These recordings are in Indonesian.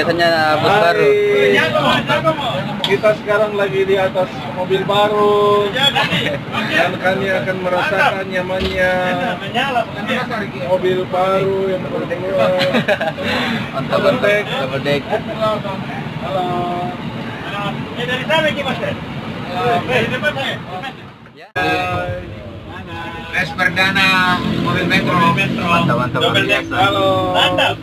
Biasanya bus baru. Kita sekarang lagi di atas mobil baru dan kami akan merasakan nyamannya mobil baru yang baru keluar. Double deck. Halo. Dari sana Mas. Tes perdana mobil metro. Mantap luar biasa. Halo. Mantap.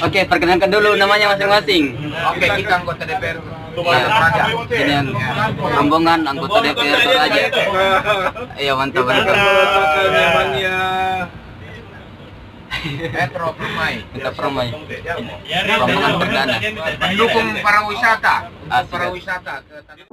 Oke, perkenalkan dulu namanya masing-masing. Oke, kita anggota DPR. Ini yang rombongan anggota DPR Toraja. Iya, mantap. Kita akan merasakan nyamannya Metro Permai. Kita Permai. Rombongan perdana. Mendukung para wisata. Asik. Para wisata ke tanah.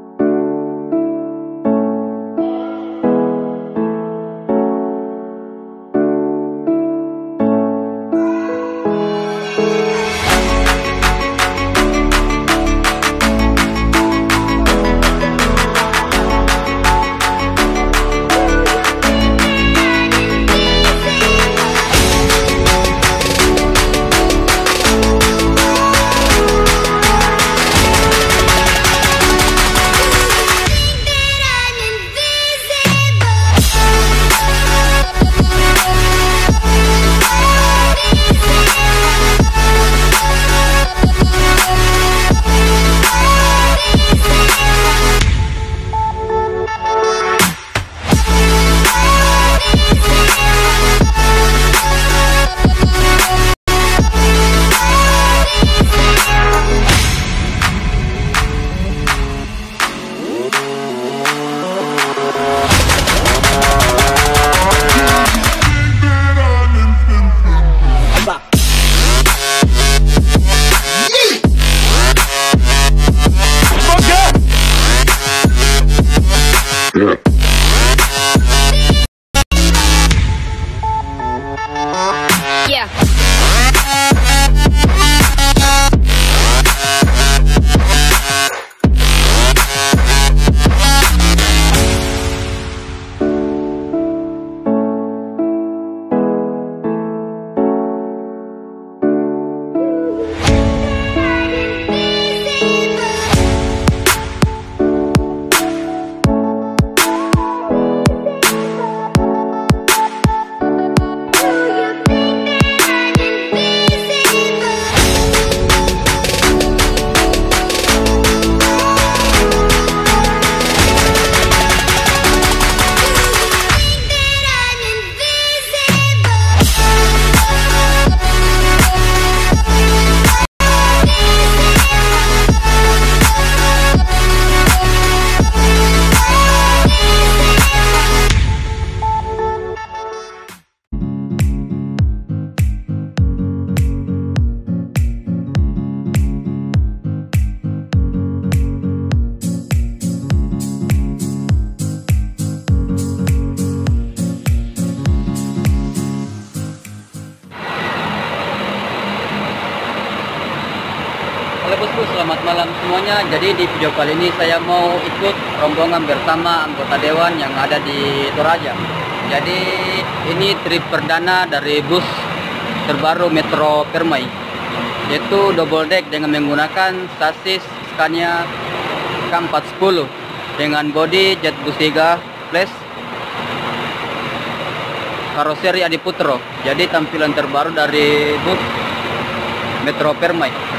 Halo bosku, selamat malam semuanya. Jadi di video kali ini saya mau ikut rombongan bersama anggota dewan yang ada di Toraja. Jadi ini trip perdana dari bus terbaru Metro Permai, yaitu double deck dengan menggunakan sasis Scania K410 dengan bodi Jet Bus 3 Plus karoseri Adiputro. Jadi tampilan terbaru dari bus Metro Permai.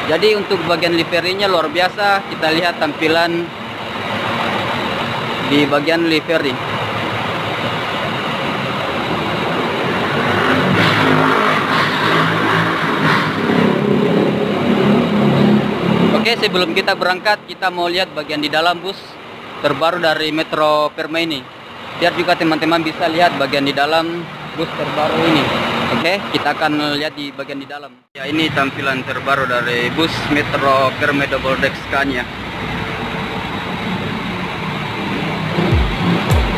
Jadi untuk bagian liverinya luar biasa. Kita lihat tampilan di bagian livery. Oke, sebelum kita berangkat, kita mau lihat bagian di dalam bus terbaru dari Metro Permai ini. Biar juga teman-teman bisa lihat bagian di dalam bus terbaru ini. Oke, kita akan lihat di bagian di dalam. Ya, ini tampilan terbaru dari bus Metro Permai double deck Scania.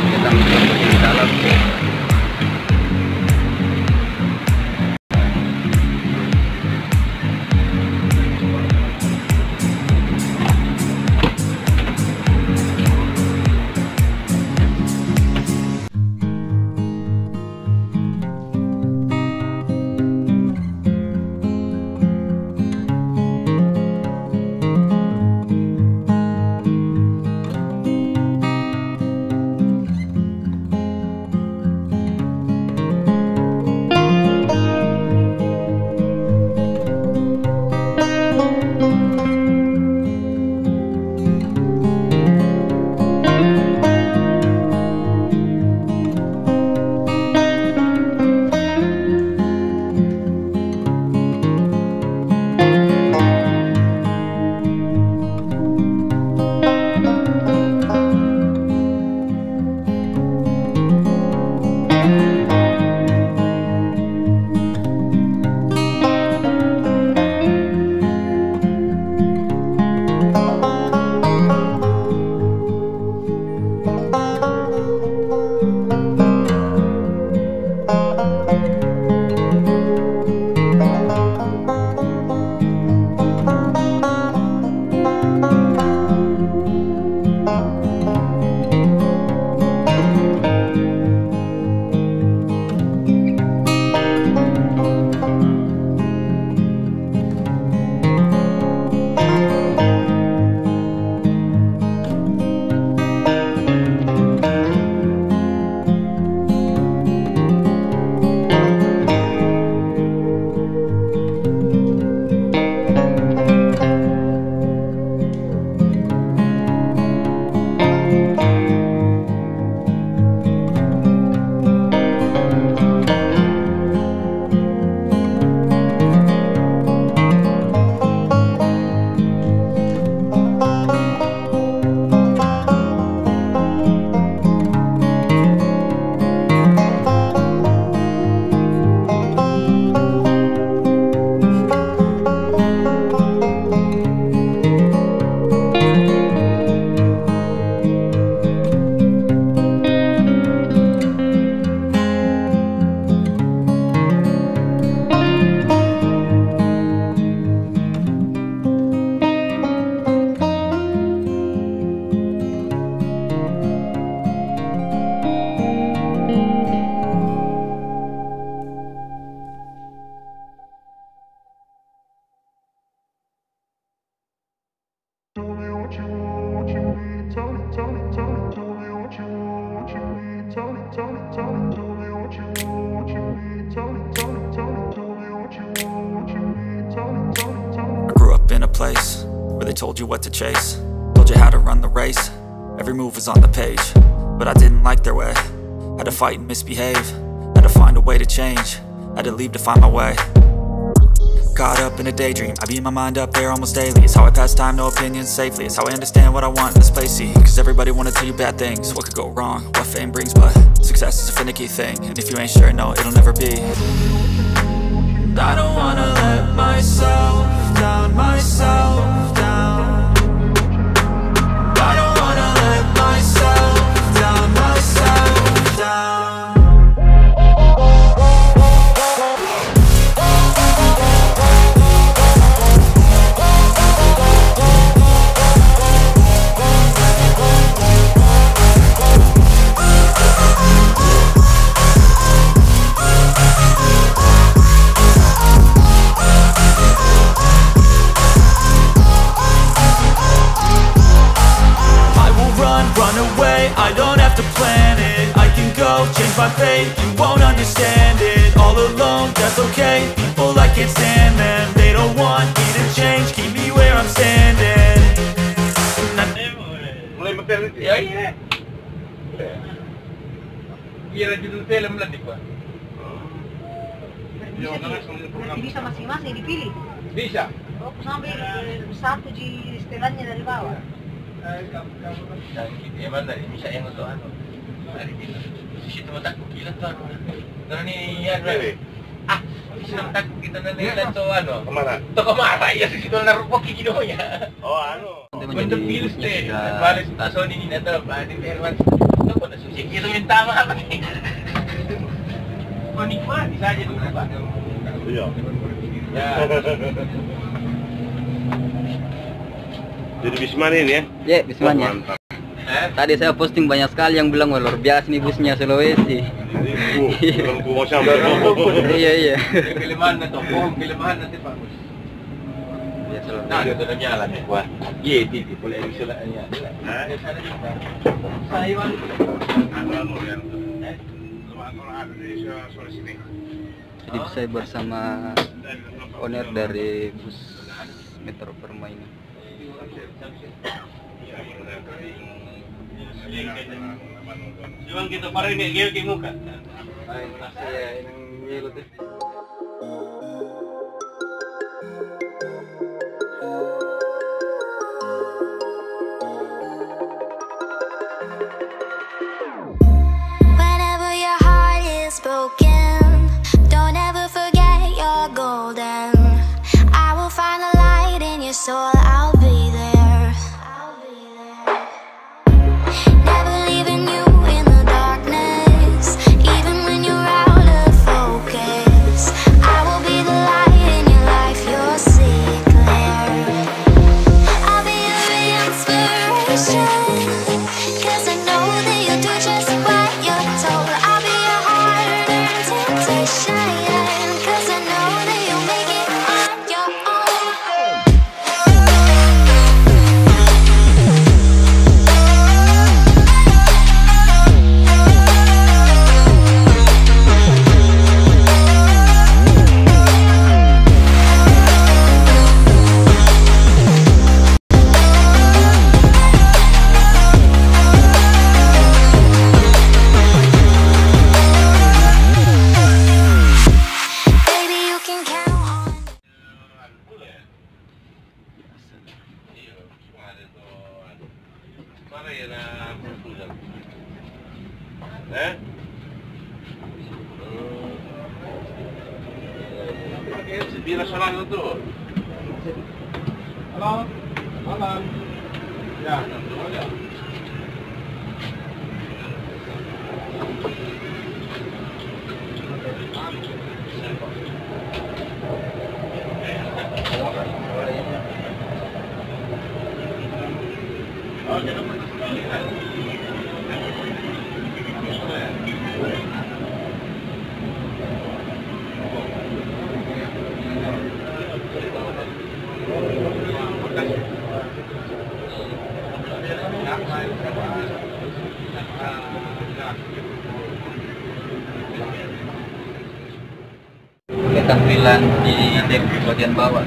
Kita lihat bagian di dalam. in a place where they told you what to chase, told you how to run the race. Every move was on the page, but I didn't like their way. Had to fight and misbehave, had to find a way to change, had to leave to find my way. Caught up in a daydream, I beat my mind up there almost daily. It's how I pass time, no opinions safely. It's how I understand what I want in this place, see. Cause everybody wanna tell you bad things, what could go wrong, what fame brings. But success is a finicky thing, and if you ain't sure, no, it'll never be. I don't wanna let myself down, myself down. I don't wanna let myself down, myself down. Run away, I don't have to plan it. I can go, change my fate, you won't understand it. All alone, that's okay, people I can't stand them. They don't want me to change, keep me where I'm standing. Mulai maternity. Ya iya. Kira judul film lah Dik, Pak. Bisa masing-masing dipilih. Bisa. Oh, sampai satu di setelannya dari bawah. Dan kita mana nih bisa yang untuk anu. Dari kita. Situ mata aku kira tuh anu. Karena ini ya di sini mata aku kita nanti tuh anu. Kemana? Tuh kemana ya situ naruh poki gitu ya. Oh, anu. Untuk pilih deh. Balik Sony ini atau di Herman. Tuh pada suci kita minta apa nih? Menikmati saja dulu Pak. Iya. Ya. Jadi Bismanin ya? Ya, Bismanya. Mantap. Tadi saya posting banyak sekali yang bilang, wah luar biasa nih busnya Sulawesi. Lembu mau sampai. Iya. Pilih mana tuh? Pilih mana nanti Pak? Ya, selalu. Nah, itu udah nyala nih, wah. Iya, itu boleh misalnya. Saya Jadi saya bersama owner dari bus Metro Permainan. Juang kita parang ini gel ke muka. Ay, saya yang ngilut. Whenever your heart is broken, don't ever forget you're golden. I will find the light in your soul, I'll be there. Never leaving you in the darkness, even when you're out of focus. I will be the light in your life, you'll see it clear. I'll be your inspiration, 'cause I know that you'll do just what you're told. I'll be your heart-earned temptation, 'cause I know that you'll make it on your own. Baby, you can count on. Bila salah itu. Halo. Malam. Ya. Ini tampilan di dek bagian bawah.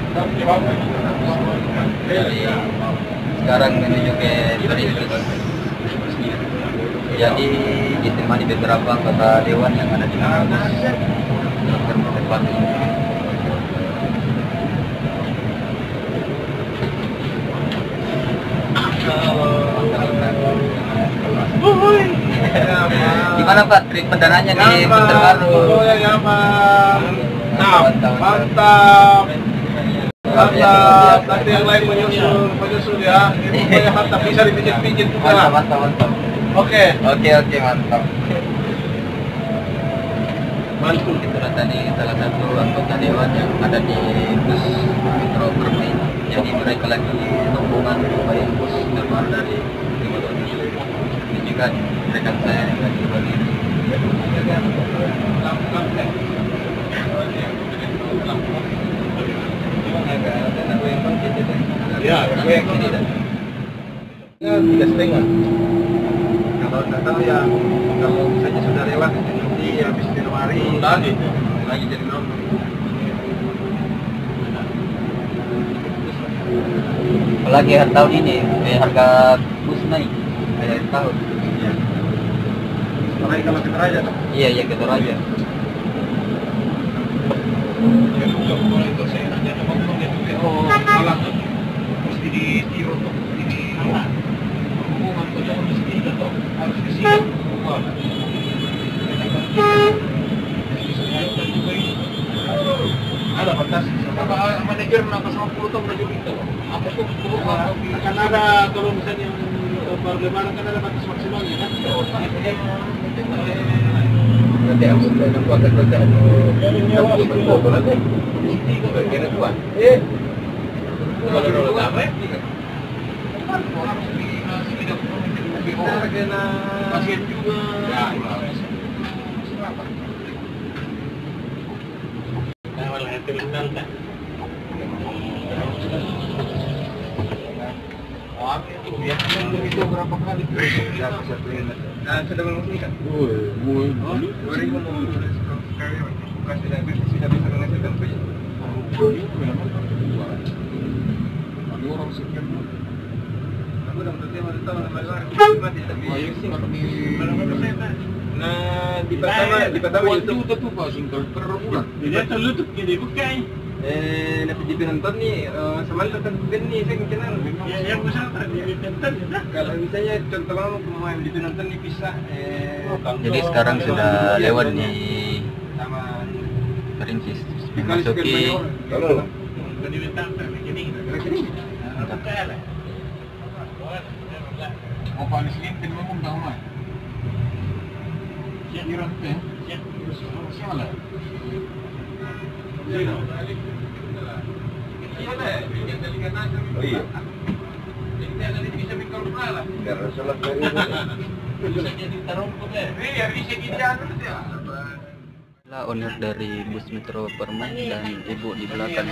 Jadi sekarang menuju ke Perintis. Jadi ditemani beberapa anggota dewan yang ada di Marabus tempat ini. Gimana Pak trip perdananya nih booster baru? Mantap. Nanti yang lain menyusul ya. Ini pokoknya mantap, bisa dipijit-pijit juga. Mantap. Oke. Mantap. Mantul. Itulah tadi salah satu anggota dewan yang ada di bus Metro Permai. Jadi mereka lagi rombongan supaya bus terbaru dari Timur ini. Ini juga rekan saya yang lagi berdiri. Ya, Tiga setengah. Kalau nggak tahu ya, kalau misalnya sudah lewat nanti habis minum hari lagi jadi nongkrong. Apalagi tahun ini harga bus naik akhir tahun. Iya. Naik kalau kita aja. Iya kita aja. Ada batas. Manajer menangkap 50 tahun manajer itu. Apa tuh? Akan ada kalau misalnya baru lebaran kan ada batas maksimalnya kan? Nanti aku akan kerja. Bagian kedua. Kalau dulu apa? Pasien juga. Itu berapa kali? Nah, sudah mengusulkan. 2000 sudah bisa menghasilkan proyek. Ada orang sekian. Aku udah berarti harus tahu nama luar. Mati tapi. Nah, di pertama YouTube tuh Pak singkal per bulan. Jadi itu YouTube jadi bukan. nanti di penonton nih, sama nonton nih saya kenal. Ya yang besar tadi di penonton ya. Kalau misalnya contoh kamu pemain di penonton nih bisa. Jadi sekarang sudah lewat di sama Perintis memasuki kalau Jadi bintang begini. Bukan lah. Mau panis limpin ngomong tahu mah. Kirang teh. Ya. Salah. Oh iya. Bisa mikir lah. Karena sholat dari Bisa jadi tarung kok ya. Iya, bisa kita ya. lah owner dari bus Metro Permai dan ibu di belakang.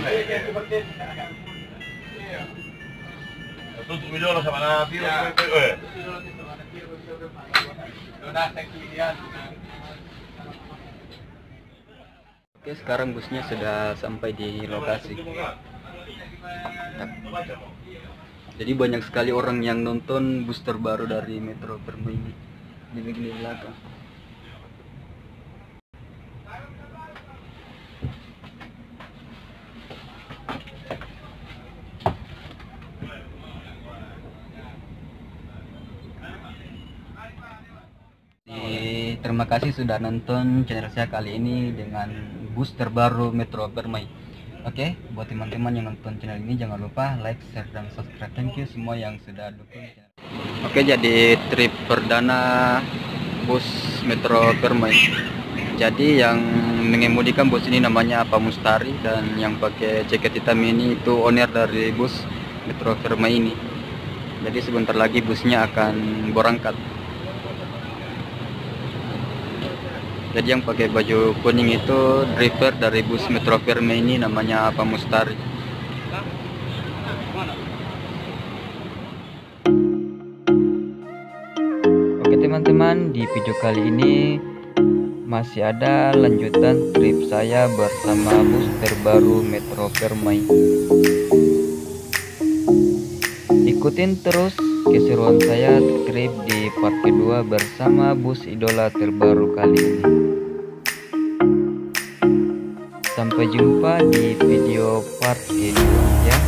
Tutup video sama Nabi. Oke, sekarang busnya sudah sampai di lokasi. Jadi banyak sekali orang yang nonton bus terbaru dari Metro Permai ini di bagian belakang. Terima kasih sudah nonton channel saya kali ini dengan bus terbaru Metro Permai. Oke, buat teman-teman yang nonton channel ini jangan lupa like, share, dan subscribe. Thank you semua yang sudah dukung channel. Oke, jadi trip perdana bus Metro Permai. Jadi yang mengemudikan bus ini namanya Pak Mustari, dan yang pakai jaket hitam ini itu owner dari bus Metro Permai ini. Jadi sebentar lagi busnya akan berangkat. Jadi yang pakai baju kuning itu driver dari bus Metro Permai ini namanya Pak Mustari. Oke teman-teman, di video kali ini masih ada lanjutan trip saya bersama bus terbaru Metro Permai. Ikutin terus keseruan saya trip di part kedua bersama bus idola terbaru kali ini. Sampai jumpa di video part kedua ya.